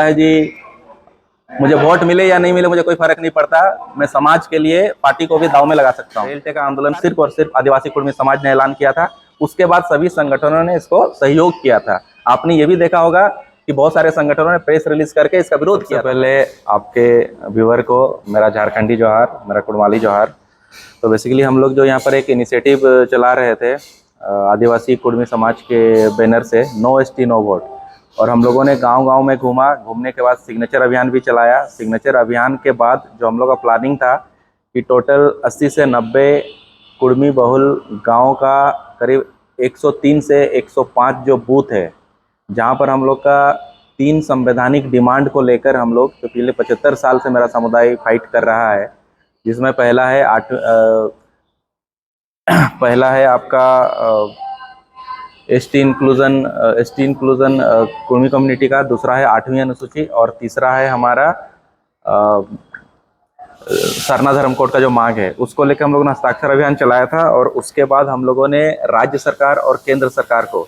है जी, मुझे वोट मिले या नहीं मिले मुझे कोई फर्क नहीं पड़ता। मैं समाज के लिए पार्टी को भी दांव में लगा सकता हूँ। रेलटे का आंदोलन सिर्फ और सिर्फ आदिवासी कुर्मी समाज ने ऐलान किया था। उसके बाद सभी संगठनों ने इसको सहयोग किया था। आपने ये भी देखा होगा कि बहुत सारे संगठनों ने प्रेस रिलीज करके इसका विरोध किया। पहले आपके व्यूअर को मेरा झारखंडी जोहार, मेरा कुड़माली जोहार। तो बेसिकली हम लोग जो यहाँ पर एक इनिशिएटिव चला रहे थे आदिवासी कुर्मी समाज के बैनर से, नो एसटी नो वोट। और हम लोगों ने गांव-गांव में घूमने के बाद सिग्नेचर अभियान भी चलाया। सिग्नेचर अभियान के बाद जो हम लोग का प्लानिंग था कि टोटल 80 से 90 कुर्मी बहुल गांव का करीब 103 से 105 जो बूथ है, जहां पर हम लोग का 3 संवैधानिक डिमांड को लेकर हम लोग जो पिछले 75 साल से मेरा समुदाय फाइट कर रहा है, जिसमें पहला है आपका एसटी इंक्लूजन कुर्मी कम्युनिटी का, दूसरा है 8वीं अनुसूची और तीसरा है हमारा सरना धर्म कोड का जो मांग है, उसको लेकर हम लोगों ने हस्ताक्षर अभियान चलाया था। और उसके बाद हम लोगों ने राज्य सरकार और केंद्र सरकार को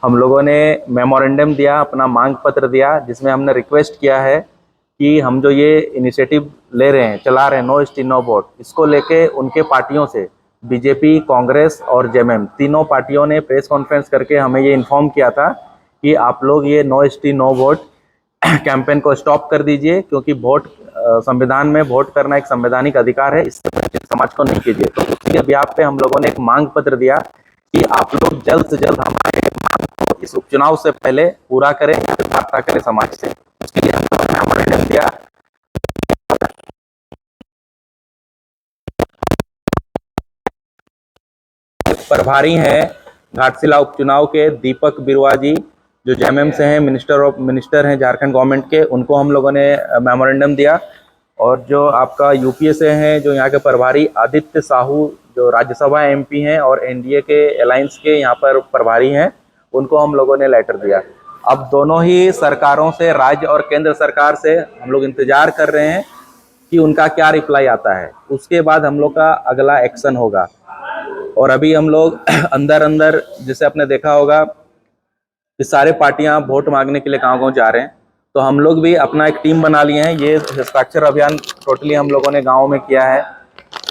हम लोगों ने मेमोरेंडम दिया, अपना मांग पत्र दिया, जिसमें हमने रिक्वेस्ट किया है कि हम जो ये इनिशिएटिव ले रहे हैं, चला रहे हैं नो एसटी नो वोट, इसको लेके उनके पार्टियों से बीजेपी, कांग्रेस और जेएमएम तीनों पार्टियों ने प्रेस कॉन्फ्रेंस करके हमें ये इन्फॉर्म किया था कि आप लोग ये no ST no vote campaign को स्टॉप कर दीजिए, क्योंकि वोट संविधान में वोट करना एक संवैधानिक अधिकार है, इससे वंचित समाज को नहीं कीजिए। तो उसके ब्याह पे हम लोगों ने एक मांग पत्र दिया कि आप लोग जल्द से जल्द हमारे मांग को इस उपचुनाव से पहले पूरा करें या फिर वार्ता करें समाज से। उसके लिए हम लोगों ने मेमोरेंडम दिया। प्रभारी हैं घाटशिला उपचुनाव के दीपक बिरुआ जी, जो जेएमएम से हैं, मिनिस्टर हैं झारखंड गवर्नमेंट के, उनको हम लोगों ने मेमोरेंडम दिया। और जो आपका यूपीए से हैं, जो यहाँ के प्रभारी आदित्य साहू, जो राज्यसभा एमपी हैं और एनडीए के अलायंस के यहाँ पर प्रभारी हैं, उनको हम लोगों ने लेटर दिया। अब दोनों ही सरकारों से, राज्य और केंद्र सरकार से हम लोग इंतजार कर रहे हैं कि उनका क्या रिप्लाई आता है। उसके बाद हम लोग का अगला एक्शन होगा। और अभी हम लोग अंदर जैसे आपने देखा होगा कि सारे पार्टियां वोट मांगने के लिए गांव-गांव जा रहे हैं, तो हम लोग भी अपना एक टीम बना लिए हैं। ये हस्ताक्षर अभियान टोटली हम लोगों ने गांव में किया है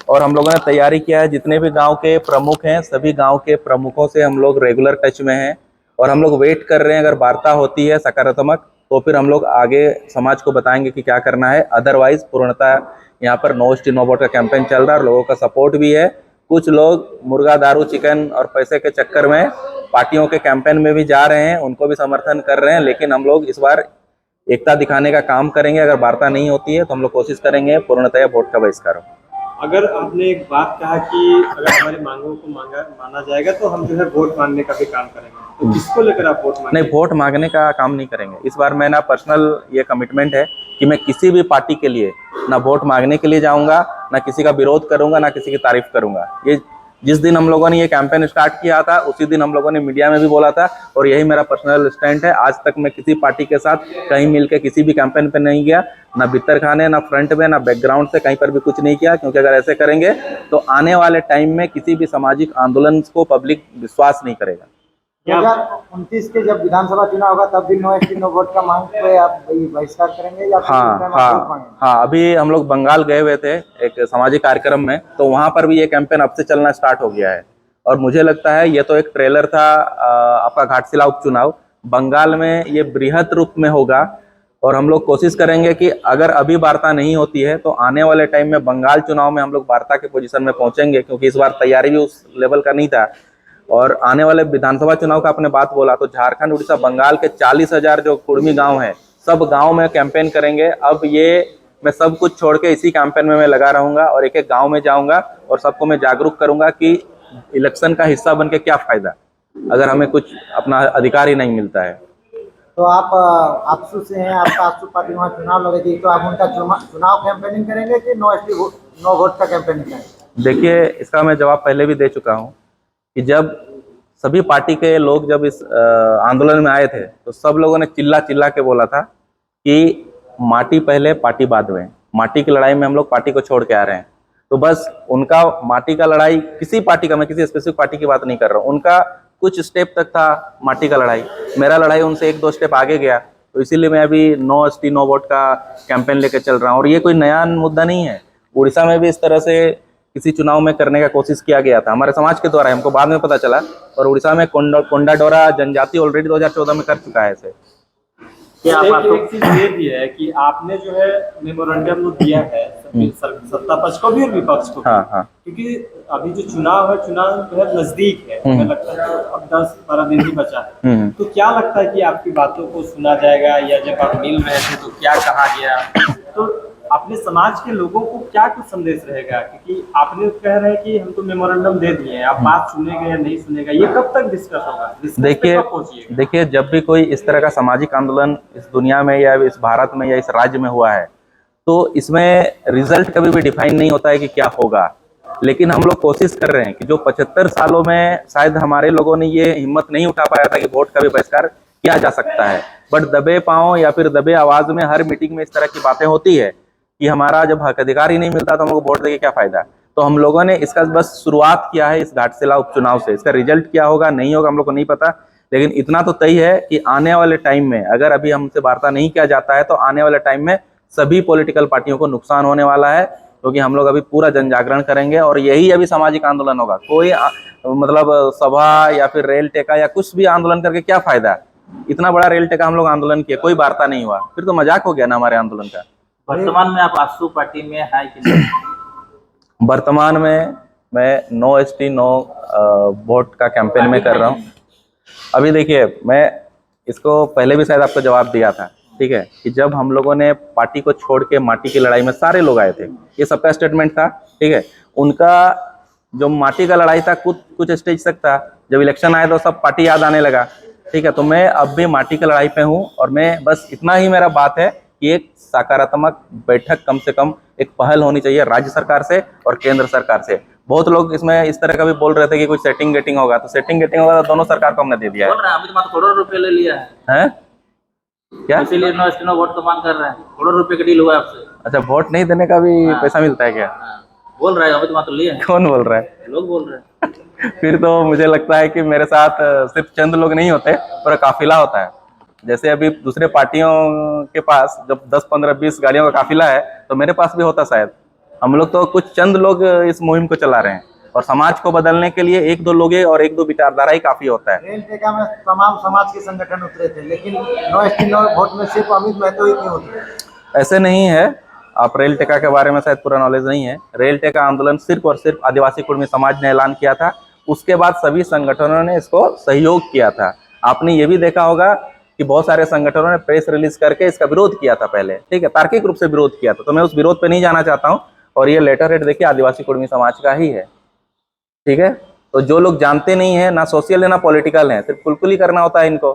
और हम लोगों ने तैयारी किया है। जितने भी गांव के प्रमुख हैं, सभी गांव के प्रमुखों से हम लोग रेगुलर टच में हैं और हम लोग वेट कर रहे हैं। अगर वार्ता होती है सकारात्मक, तो फिर हम लोग आगे समाज को बताएंगे कि क्या करना है। अदरवाइज पूर्णतः यहाँ पर नो एसटी नो वोट का कैंपेन चल रहा है और लोगों का सपोर्ट भी है। कुछ लोग मुर्गा, दारू, चिकन और पैसे के चक्कर में पार्टियों के कैंपेन में भी जा रहे हैं, उनको भी समर्थन कर रहे हैं। लेकिन हम लोग इस बार एकता दिखाने का काम करेंगे। अगर वार्ता नहीं होती है तो हम लोग कोशिश करेंगे पूर्णतः वोट का बहिष्कार हो। अगर आपने एक बात कहा कि अगर हमारी मांगों को माना जाएगा तो हम जो है वोट मांगने का भी काम करेंगे, तो किसको लेकर आप वोट मांगेंगे? नहीं, वोट मांगने का काम नहीं करेंगे इस बार। मैं ना पर्सनल ये कमिटमेंट है कि मैं किसी भी पार्टी के लिए ना वोट मांगने के लिए जाऊंगा, ना किसी का विरोध करूंगा, ना किसी की तारीफ करूंगा। ये जिस दिन हम लोगों ने ये कैंपेन स्टार्ट किया था, उसी दिन हम लोगों ने मीडिया में भी बोला था और यही मेरा पर्सनल स्टैंड है। आज तक मैं किसी पार्टी के साथ कहीं मिलकर किसी भी कैंपेन पे नहीं गया, ना भीतर खाने, ना फ्रंट में, ना बैकग्राउंड से कहीं पर भी कुछ नहीं किया, क्योंकि अगर ऐसे करेंगे तो आने वाले टाइम में किसी भी सामाजिक आंदोलन को पब्लिक विश्वास नहीं करेगा। 2029 के जब विधानसभा चुनाव होगा तब भी नो एसटी नो वोट का मांग पे आप बहिष्कार करेंगे या हाँ, अभी हम लोग बंगाल गए हुए थे एक सामाजिक कार्यक्रम में, तो वहां पर भी ये कैंपेन अब से चलना स्टार्ट हो गया है। और मुझे लगता है ये तो एक ट्रेलर था आपका घाटशिला उपचुनाव, बंगाल में ये बृहद रूप में होगा। और हम लोग कोशिश करेंगे कि अगर अभी वार्ता नहीं होती है तो आने वाले टाइम में बंगाल चुनाव में हम लोग वार्ता के पोजीशन में पहुंचेंगे, क्योंकि इस बार तैयारी भी उस लेवल का नहीं था। और आने वाले विधानसभा चुनाव का आपने बात बोला, तो झारखंड, उड़ीसा, बंगाल के 40,000 जो कुर्मी गांव हैं, सब गांव में कैंपेन करेंगे। अब ये मैं सब कुछ छोड़ के इसी कैंपेन में मैं लगा रहूंगा और एक एक गांव में जाऊंगा और सबको मैं जागरूक करूंगा कि इलेक्शन का हिस्सा बन के क्या फायदा अगर हमें कुछ अपना अधिकार ही नहीं मिलता है। तो आप आपसू से हैं, आपका आपसू पार्टी वहाँ चुनाव लड़ेगी, तो आप उनका चुनाव कैंपेनिंग करेंगे कि नो एसटी नो वोट का कैंपेनिंग करेंगे? देखिए, इसका मैं जवाब पहले भी दे चुका हूँ कि जब सभी पार्टी के लोग जब इस आंदोलन में आए थे तो सब लोगों ने चिल्ला चिल्ला के बोला था कि माटी पहले पार्टी बाद में। माटी की लड़ाई में हम लोग पार्टी को छोड़ के आ रहे हैं। तो बस उनका माटी का लड़ाई, किसी पार्टी का, मैं किसी स्पेसिफिक पार्टी की बात नहीं कर रहा हूँ, उनका कुछ स्टेप तक था माटी का लड़ाई। मेरा लड़ाई उनसे 1-2 स्टेप आगे गया। तो इसीलिए मैं अभी नो एसटी नो वोट का कैंपेन लेकर चल रहा हूँ। और ये कोई नया मुद्दा नहीं है, उड़ीसा में भी इस तरह से किसी चुनाव में करने का कोशिश किया गया था हमारे समाज के द्वारा, हमको बाद में पता चला। और उड़ीसा में कोंडाडोरा जनजाति ऑलरेडी 2014 में कर चुका है इसे। एक चीज ये भी है कि आपने जो है मेमोरेंडम दिया है सत्ता पक्ष को भी और विपक्ष को भी। हाँ। क्योंकि अभी जो चुनाव है, चुनाव जो है नजदीक है, हमें लगता है अब 10-12 दिन ही बचा है। तो क्या लगता है कि आपकी बातों को सुना जाएगा, या जब आप मिल रहे थे तो क्या कहा गया, तो अपने समाज के लोगों को क्या कुछ संदेश रहेगा? क्योंकि आपने कह रहे हैं कि हम तो मेमोरेंडम दे दिए हैं, आप बात सुनेगा या नहीं सुनेगा, ये कब तक डिस्कस होगा? देखिए जब भी कोई इस तरह का सामाजिक आंदोलन इस दुनिया में या इस भारत में या इस राज्य में हुआ है, तो इसमें रिजल्ट कभी भी डिफाइन नहीं होता है कि क्या होगा। लेकिन हम लोग कोशिश कर रहे हैं कि जो 75 सालों में शायद हमारे लोगों ने ये हिम्मत नहीं उठा पाया था कि वोट का भी बहिष्कार किया जा सकता है, बट दबे पांव या फिर दबे आवाज में हर मीटिंग में इस तरह की बातें होती है कि हमारा जब हक अधिकार ही नहीं मिलता तो हम लोग वोट देके क्या फायदा। तो हम लोगों ने इसका बस शुरुआत किया है इस घाटशिला उपचुनाव से। इसका रिजल्ट क्या होगा नहीं होगा हम लोग को नहीं पता, लेकिन इतना तो तय है कि आने वाले टाइम में अगर अभी हमसे वार्ता नहीं किया जाता है तो आने वाले टाइम में सभी पॉलिटिकल पार्टियों को नुकसान होने वाला है, क्योंकि हम लोग अभी पूरा जन जागरण करेंगे और यही अभी सामाजिक आंदोलन होगा। कोई मतलब सभा या फिर रेल टेका या कुछ भी आंदोलन करके क्या फायदा। इतना बड़ा रेल टेका हम लोग आंदोलन किए, कोई वार्ता नहीं हुआ, फिर तो मजाक हो गया ना हमारे आंदोलन का। वर्तमान में आप आजसू पार्टी में है कि नहीं? वर्तमान में मैं नो एसटी नो वोट का कैंपेन में कर रहा हूँ। अभी देखिए मैं इसको पहले भी शायद आपको जवाब दिया था, ठीक है, कि जब हम लोगों ने पार्टी को छोड़ के माटी की लड़ाई में सारे लोग आए थे, ये सबका स्टेटमेंट था, ठीक है। उनका जो माटी का लड़ाई था कुछ स्टेज तक था, जब इलेक्शन आया तो सब पार्टी याद आने लगा, ठीक है। तो मैं अब भी माटी की लड़ाई पे हूँ और मैं बस इतना ही मेरा बात है कि एक सकारात्मक बैठक कम से कम एक पहल होनी चाहिए राज्य सरकार से और केंद्र सरकार से। बहुत लोग इसमें इस तरह का भी बोल रहे थे कि कुछ सेटिंग गेटिंग होगा, तो सेटिंग गेटिंग होगा तो दोनों सरकार को हमने दे दिया है। बोल रहे हैं अभी तो करोड़ों रुपए ले लिया है क्या, इसीलिए नो एसटी नो वोट तो मांग कर रहे हैं। करोड़ों रुपए का डील हुआ आपसे। अच्छा, वोट नहीं देने का भी पैसा मिलता है क्या? बोल रहे हैं अभी तो लिए हैं। कौन बोल रहा है? लोग बोल रहे हैं। फिर तो मुझे लगता है कि मेरे साथ सिर्फ चंद लोग नहीं होते, पूरा काफिला होता है। जैसे अभी दूसरे पार्टियों के पास जब 10, 15, 20 गाड़ियों का काफिला है तो मेरे पास भी होता शायद। हम लोग तो कुछ चंद लोग इस मुहिम को चला रहे हैं और समाज को बदलने के लिए 1-2 लोग और 1-2 विचारधारा ही काफी होता है। रेल टेका में तमाम समाज के संगठन उतरे थे, लेकिन नो एसटी नो वोट में सिर्फ अमित महतो ही क्यों उतरे? ऐसे नहीं है, आप रेल टेका के बारे में शायद पूरा नॉलेज नहीं है। रेल टेका आंदोलन सिर्फ और सिर्फ आदिवासी कुर्मी समाज ने ऐलान किया था, उसके बाद सभी संगठनों ने इसको सहयोग किया था। आपने ये भी देखा होगा कि बहुत सारे संगठनों ने प्रेस रिलीज करके इसका विरोध किया था पहले, ठीक है, तार्किक रूप से विरोध किया था। तो मैं उस विरोध पे नहीं जाना चाहता हूँ और ये लेटर हेड देखिए आदिवासी कुर्मी समाज का ही है, ठीक है। तो जो लोग जानते नहीं है, ना सोशल है ना पॉलिटिकल है, सिर्फ कुलकुली करना होता है इनको,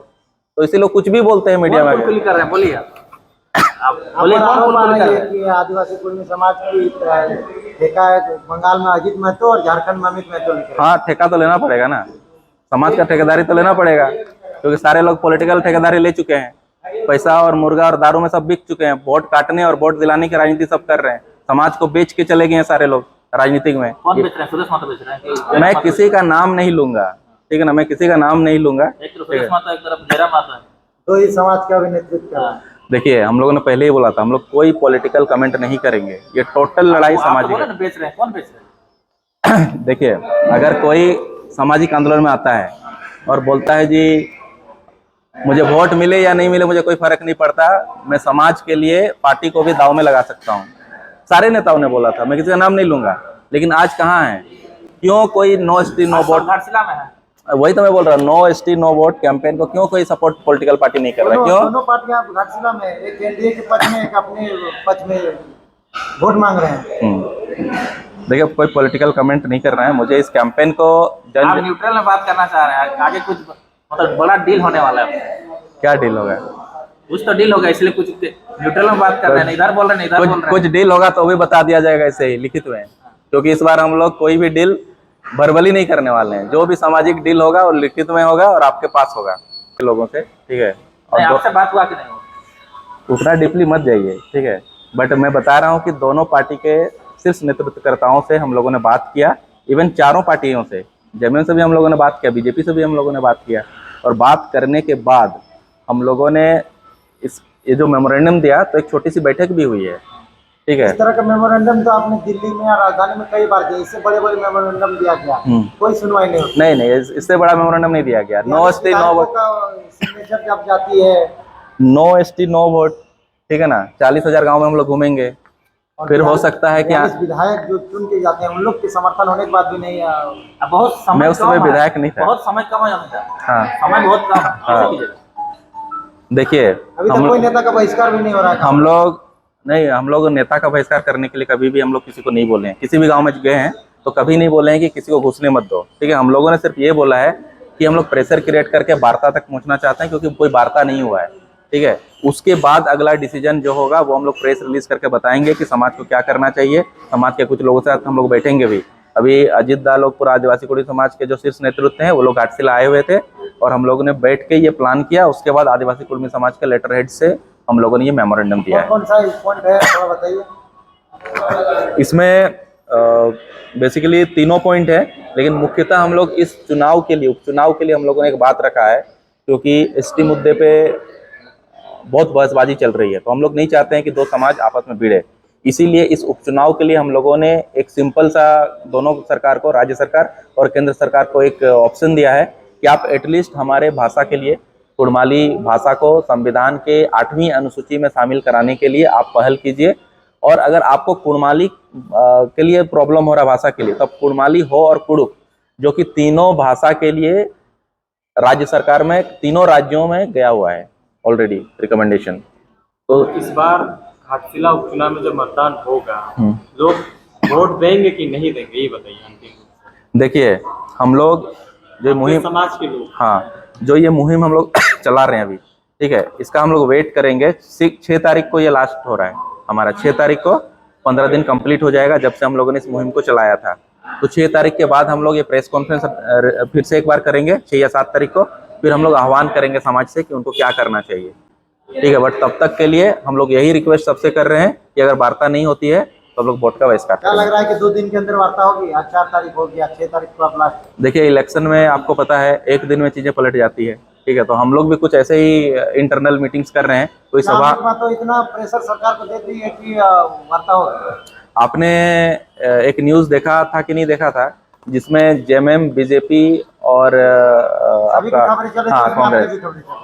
तो इसी लोग कुछ भी बोलते हैं मीडिया में। कुलकुली कर रहे हैं, बोलिए आप बोलिए कौन कुलकुली कर रहे हैं? कि आदिवासी कुर्मी समाज की ठेका बंगाल में अजित महतो और झारखंड में अमित महतो लिखे। हाँ, ठेका तो लेना पड़ेगा ना, समाज का ठेकेदारी तो लेना पड़ेगा, क्योंकि सारे लोग पॉलिटिकल ठेकेदारी ले चुके हैं। पैसा और मुर्गा और दारू में सब बिक चुके हैं, वोट काटने और वोट दिलाने की राजनीति सब कर रहे हैं। समाज को बेच के चले गए हैं सारे लोग राजनीतिक में। कौन बेच रहे हैं? सुरेश महतो बेच रहे हैं? मैं किसी का नाम नहीं लूंगा, ठीक है ना, मैं किसी का नाम नहीं लूंगा। एक तरफ सुरेश महतो, एक तरफ जयराम महतो है, तो ही समाज का भी नेतृत्व कर रहा है। देखिए हम लोगों ने पहले ही बोला था, हम लोग कोई पॉलिटिकल कमेंट नहीं करेंगे, ये टोटल लड़ाई सामाजिक है। बेच रहे हैं, कौन बेच रहे हैं? देखिए अगर कोई सामाजिक आंदोलन में आता है और बोलता है जी मुझे वोट मिले या नहीं मिले मुझे कोई फर्क नहीं पड़ता, मैं समाज के लिए पार्टी को भी दाव में लगा सकता हूँ, सारे नेताओं ने बोला था, मैं किसी का नाम नहीं लूंगा। लेकिन आज कहाँ है? क्यों कोई no ST no vote, Ghatshila में है, वही तो मैं बोल रहा हूँ, no ST no vote campaign को क्यों कोई सपोर्ट पॉलिटिकल पार्टी नहीं कर रहा? क्यों? दोनों पार्टियां घाटशिला में, एक एनडीए के पक्ष में, एक अपने पक्ष में वोट मांग रहे हैं। देखिए कोई पॉलिटिकल कमेंट नहीं कर रहा है, मुझे इस कैंपेन को आप न्यूट्रल में बात करना चाह रहे हैं। आगे कुछ मतलब बड़ा डील होने वाला है? क्या डील होगा? कुछ तो डील होगा, इसलिए कुछ न्यूट्रल में बात कर रहे हैं, इधर बोल रहे हैं इधर बोल रहे हैं। कुछ डील होगा तो भी बता दिया जाएगा ऐसे ही लिखित में, क्योंकि इस बार हम लोग कोई भी डील वर्बली नहीं करने वाले हैं। जो भी सामाजिक डील होगा वो लिखित में होगा और आपके पास होगा लोगों से, ठीक है। और आपसे बात हुआ कि नहीं हुआ? उतना डीपली मत जाइए, ठीक है, बट मैं बता रहा हूँ कि दोनों पार्टी के शीर्ष नेतृत्वकर्ताओं से हम लोगों ने बात किया, इवन चारों पार्टियों से, जेएमएम से भी हम लोगों ने बात किया, बीजेपी से भी हम लोगों ने बात किया। और बात करने के बाद हम लोगों ने इस ये जो मेमोरेंडम दिया तो एक छोटी सी बैठक भी हुई है, ठीक है। इस तरह का मेमोरेंडम तो आपने दिल्ली में या राजधानी में कई बार दिया, इससे बड़े बड़े मेमोरेंडम दिया गया, कोई सुनवाई नहीं होती। नहीं, इससे बड़ा मेमोरेंडम नहीं दिया गया। No ST no vote, signature जब जाती है नो एसटी नो वोट, ठीक है ना। 40,000 गाँव में हम लोग घूमेंगे, फिर हो सकता है कि 42 विधायक जो चुन के जाते हैं उन लोग के समर्थन होने के बाद भी नहीं अब बहुत समय मैं उस समय कम है, विधायक नहीं था। बहुत समय कम है अभी तक। हाँ समय बहुत कम है, हाँ। कैसे कीजिएगा? देखिए अभी तक कोई नेता का बहिष्कार भी नहीं हो रहा है। हम लोग नेता का बहिष्कार करने के लिए कभी भी हम लोग किसी को नहीं बोले हैं। किसी भी गांव में गए हैं तो कभी नहीं बोले हैं कि किसी को घुसने मत दो, ठीक है। हम लोगों ने सिर्फ ये बोला है कि हम लोग प्रेशर क्रिएट करके वार्ता तक पहुंचना चाहते हैं, क्योंकि कोई वार्ता नहीं हुआ है, ठीक है। उसके बाद अगला डिसीजन जो होगा वो हम लोग प्रेस रिलीज करके बताएंगे कि समाज को क्या करना चाहिए। समाज के कुछ लोगों के साथ हम लोग बैठेंगे भी। अभी अजित दा लोगपुर आदिवासी कुड़ी समाज के जो शीर्ष नेतृत्व हैं वो लोग घाटशिला आए हुए थे और हम लोगों ने बैठ के ये प्लान किया। उसके बाद आदिवासी कुर्मी समाज के लेटर हेड से हम लोगों ने ये मेमोरेंडम दिया है। कौन सा पॉइंट है थोड़ा बताइए। इसमें बेसिकली तीनों पॉइंट है, लेकिन मुख्यतः हम लोग इस चुनाव के लिए, उपचुनाव के लिए हम लोगों ने एक बात रखा है, क्योंकि एसटी मुद्दे पे बहुत बहसबाजी चल रही है, तो हम लोग नहीं चाहते हैं कि दो समाज आपस में भिड़े। इसीलिए इस उपचुनाव के लिए हम लोगों ने एक सिंपल सा दोनों सरकार को, राज्य सरकार और केंद्र सरकार को एक ऑप्शन दिया है कि आप एटलीस्ट हमारे भाषा के लिए, कुड़माली भाषा को संविधान के 8वीं अनुसूची में शामिल कराने के लिए आप पहल कीजिए। और अगर आपको कुड़माली के लिए प्रॉब्लम हो रहा है भाषा के लिए, तब कुड़माली हो और कुड़ुक, जो कि तीनों भाषा के लिए राज्य सरकार में तीनों राज्यों में गया हुआ है ऑलरेडी रिकमेंडेशन। तो इस बार घाटशिला उपचुनाव में जब मतदान होगा लोग वोट देंगे कि नहीं देंगे, ये बताइए अंतिम रूप से। देखिए हम लोग जो मुहिम, समाज के लोग, हाँ, जो ये मुहिम हम लोग चला रहे हैं अभी, ठीक है, इसका हम लोग वेट करेंगे। 6 तारीख को ये लास्ट हो रहा है हमारा। 6 तारीख को 15 दिन कंप्लीट हो जाएगा जब से हम लोगों ने इस मुहिम को चलाया था। तो 6 तारीख के बाद हम लोग ये प्रेस कॉन्फ्रेंस फिर से एक बार करेंगे 6 या 7 तारीख को। फिर हम लोग आह्वान करेंगे समाज से कि उनको क्या करना चाहिए, ठीक है। बट तब तक के लिए हम लोग यही रिक्वेस्ट सबसे कर रहे हैं कि अगर वार्ता नहीं होती है तो हम लोग वोट का बहिष्कार क्या करेंगे। लग रहा है कि 2 दिन के अंदर वार्ता होगी? आज 4 तारीख हो गया, 6 तारीख को आप लास्ट। देखिए इलेक्शन में आपको पता है एक दिन में चीजें पलट जाती है, ठीक है। तो हम लोग भी कुछ ऐसे ही इंटरनल मीटिंग्स कर रहे हैं। कोई सभा, तो इतना प्रेशर सरकार को दे दी है कि वार्ता होगी। आपने एक न्यूज़ देखा था कि नहीं देखा था, जिसमें जेएमएम, बीजेपी और आपका, हाँ, कांग्रेस,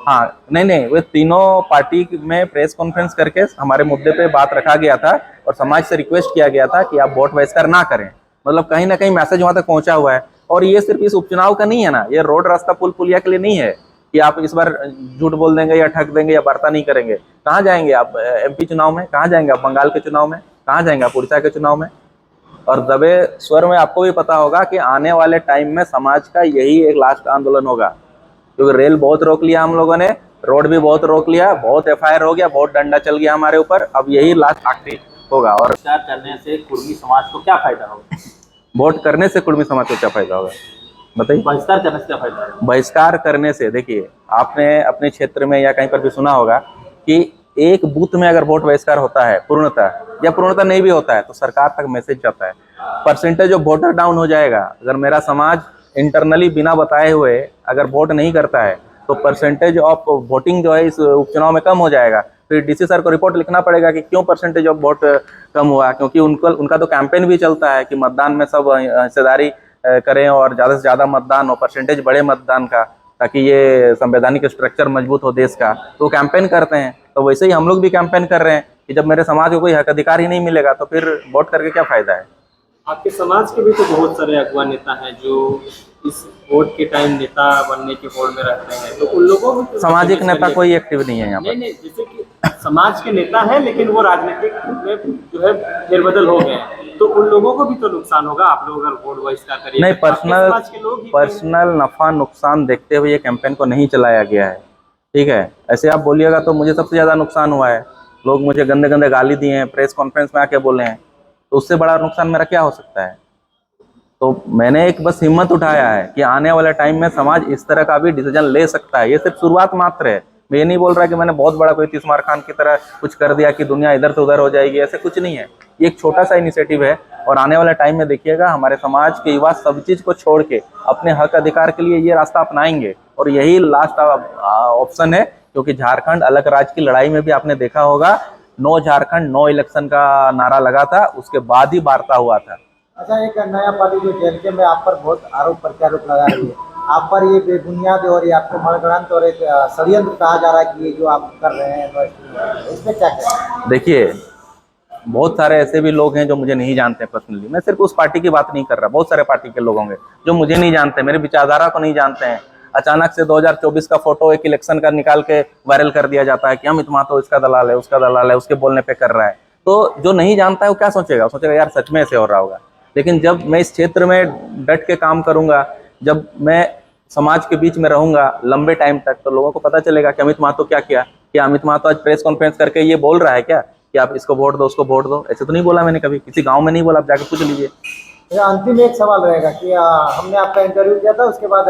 हाँ, नहीं, वे तीनों पार्टी में प्रेस कॉन्फ्रेंस करके हमारे मुद्दे पे बात रखा गया था और समाज से रिक्वेस्ट किया गया था कि आप वोट बहिष्कार ना करें। मतलब कहीं ना कहीं मैसेज वहां तक पहुंचा हुआ है। और ये सिर्फ इस उपचुनाव का नहीं है ना, ये रोड, रास्ता, पुल पुलिया के लिए नहीं है कि आप इस बार झूठ बोल देंगे या ठग देंगे या वार्ता नहीं करेंगे। कहाँ जाएंगे आप एमपी चुनाव में, कहाँ जाएंगे आप बंगाल के चुनाव में, कहाँ जाएंगे आप उड़ीसा के चुनाव में। और दबे स्वर में आपको भी पता होगा कि आने वाले टाइम में समाज का यही एक लास्ट आंदोलन होगा, क्योंकि रेल बहुत रोक लिया हम लोगों ने, रोड भी बहुत रोक लिया, बहुत एफआईआर हो गया, बहुत डंडा चल गया हमारे ऊपर। अब यही लास्ट आखिरी होगा। और बहिष्कार करने से कुर्मी समाज को क्या फायदा होगा? वोट करने से कुर्मी समाज को क्या फायदा होगा बताइए? बहिष्कार करने से क्या फायदा है? बहिष्कार करने से, देखिए आपने अपने क्षेत्र में या कहीं पर भी सुना होगा कि एक बूथ में अगर वोट बहिष्कार होता है पूर्णतः नहीं भी होता है, तो सरकार तक मैसेज जाता है, परसेंटेज ऑफ वोटर डाउन हो जाएगा। अगर मेरा समाज इंटरनली बिना बताए हुए अगर वोट नहीं करता है तो परसेंटेज ऑफ वोटिंग जो है इस उपचुनाव में कम हो जाएगा। फिर डीसी सर को रिपोर्ट लिखना पड़ेगा कि क्यों परसेंटेज ऑफ वोट कम हुआ, क्योंकि उनका तो कैंपेन भी चलता है कि मतदान में सब हिस्सेदारी करें और ज़्यादा से ज़्यादा मतदान हो, परसेंटेज बढ़े मतदान का, ताकि ये संवैधानिक स्ट्रक्चर मजबूत हो देश का। तो कैंपेन करते हैं। तो वैसे ही हम लोग भी कैंपेन कर रहे हैं कि जब मेरे समाज को कोई हक अधिकार ही नहीं मिलेगा तो फिर वोट करके क्या फायदा है। आपके समाज के भी तो बहुत सारे अगुआ नेता हैं जो इस वोट के टाइम नेता बनने के होड़ में रहते हैं, तो उन लोगों को सामाजिक नेता कोई एक्टिव नहीं है यहाँ पर। नहीं, जैसे कि समाज के नेता हैं लेकिन वो राजनीतिक में जो है फेरबदल हो गए हैं, तो उन लोगों को भी तो नुकसान होगा। आप लोग अगर वोट बहिष्कार करिए, नहीं, पर्सनल नफा नुकसान देखते हुए ये कैंपेन को नहीं चलाया गया है, ठीक है। ऐसे आप बोलिएगा तो मुझे सबसे ज्यादा नुकसान हुआ है, लोग मुझे गंदे गंदे गाली दिए हैं, प्रेस कॉन्फ्रेंस में आके बोले हैं, तो उससे बड़ा नुकसान मेरा क्या हो सकता है। तो मैंने एक बस हिम्मत उठाया है कि आने वाले टाइम में समाज इस तरह का भी डिसीजन ले सकता है। ये सिर्फ शुरुआत मात्र है। मैं ये नहीं बोल रहा कि मैंने बहुत बड़ा कोई तीसमार खान की तरह कुछ कर दिया कि दुनिया इधर से उधर हो जाएगी, ऐसे कुछ नहीं है। ये एक छोटा सा इनिशिएटिव है और आने वाले टाइम में देखिएगा हमारे समाज के युवा सब चीज को छोड़ के अपने हक अधिकार के लिए ये रास्ता अपनाएंगे और यही लास्ट ऑप्शन है क्योंकि झारखंड अलग राज्य की लड़ाई में भी आपने देखा होगा, नो झारखंड नो इलेक्शन का नारा लगा था, उसके बाद ही वार्ता हुआ था। अच्छा, एक नया पार्टी जो जेएनके में आप पर बहुत आरोप प्रत्यारोप लगा रही है, आप पर ये बेबुनियाद और ये आपको मनगढ़ंत और एक षड्यंत्र कहा जा रहा है कि ये जो आप कर रहे हैं, इस पे क्या कहें? देखिए, बहुत सारे ऐसे भी लोग हैं जो मुझे नहीं जानते पर्सनली, मैं सिर्फ उस पार्टी की बात नहीं कर रहा, बहुत सारे पार्टी के लोग होंगे जो मुझे नहीं जानते, मेरे विचारधारा को नहीं जानते हैं। अचानक से 2024 का फोटो एक इलेक्शन का निकाल के वायरल कर दिया जाता है कि अमित महतो इसका दलाल है, उसका दलाल है, उसके बोलने पे कर रहा है। तो जो नहीं जानता है वो क्या सोचेगा, सोचेगा यार सच में ऐसे हो रहा होगा। लेकिन जब मैं इस क्षेत्र में डट के काम करूंगा, जब मैं समाज के बीच में रहूंगा लंबे टाइम तक, तो लोगों को पता चलेगा कि अमित महतो क्या किया। क्या अमित महतो आज प्रेस कॉन्फ्रेंस करके ये बोल रहा है क्या कि आप इसको वोट दो, उसको वोट दो? ऐसे तो नहीं बोला मैंने कभी, किसी गांव में नहीं बोला, आप जाके पूछ लीजिए। अंतिम एक सवाल रहेगा कि हमने आपका इंटरव्यू किया था, उसके बाद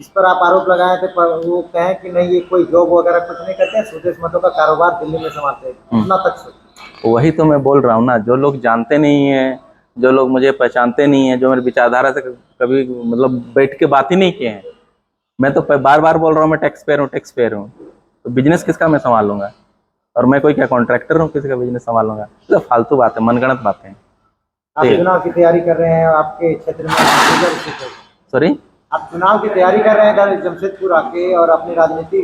जिस पर आप आरोप लगाए थे पर वो कहें कि नहीं ये कोई जॉब वगैरह कुछ नहीं करते हैं, स्वदेश मतों का कारोबार दिल्ली में संभालते हैं, उतना तक सोचिए। वही तो मैं बोल रहा हूँ ना, जो लोग जानते नहीं है, जो लोग मुझे पहचानते नहीं है, जो मेरी विचारधारा से कभी मतलब बैठ के बात ही नहीं किए हैं, मैं तो बार बार बोल रहा हूँ मैं टैक्स पेयर हूँ, तो बिजनेस किसका मैं संभालूंगा? और मैं कोई क्या कॉन्ट्रैक्टर हूँ किसी का बिजनेस संभालूंगा? तो फालतू बात है, मनगढ़ंत बातें हैं। आप चुनाव की तैयारी कर रहे हैं आपके क्षेत्र में, सॉरी, आप चुनाव की तैयारी कर रहे हैं इधर जमशेदपुर आके और अपनी राजनीति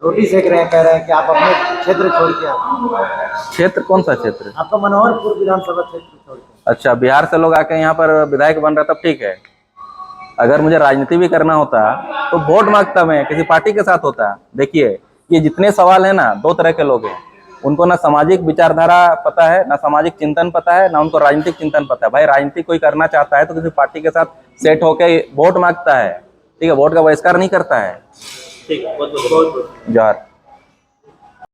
रोटी सेक रहे हैं, कह रहे हैं कि आप अपने क्षेत्र छोड़ के आए। क्षेत्र कौन सा क्षेत्र? आपका मनोहरपुर विधानसभा क्षेत्र छोड़ के। अच्छा, बिहार से लोग आके यहाँ पर विधायक बन रहा, तब ठीक है। अगर मुझे राजनीति भी करना होता तो वोट मांगता मैं किसी पार्टी के साथ होता। देखिए, ये जितने सवाल है ना, दो तरह के लोग हैं, उनको ना सामाजिक विचारधारा पता है, ना सामाजिक चिंतन पता है, ना उनको राजनीतिक चिंतन पता है। भाई राजनीति कोई करना चाहता है तो किसी पार्टी के साथ सेट होके वोट मांगता है, ठीक है, वोट का बहिष्कार नहीं करता है। ठीक है, बहुत बहुत जौहर।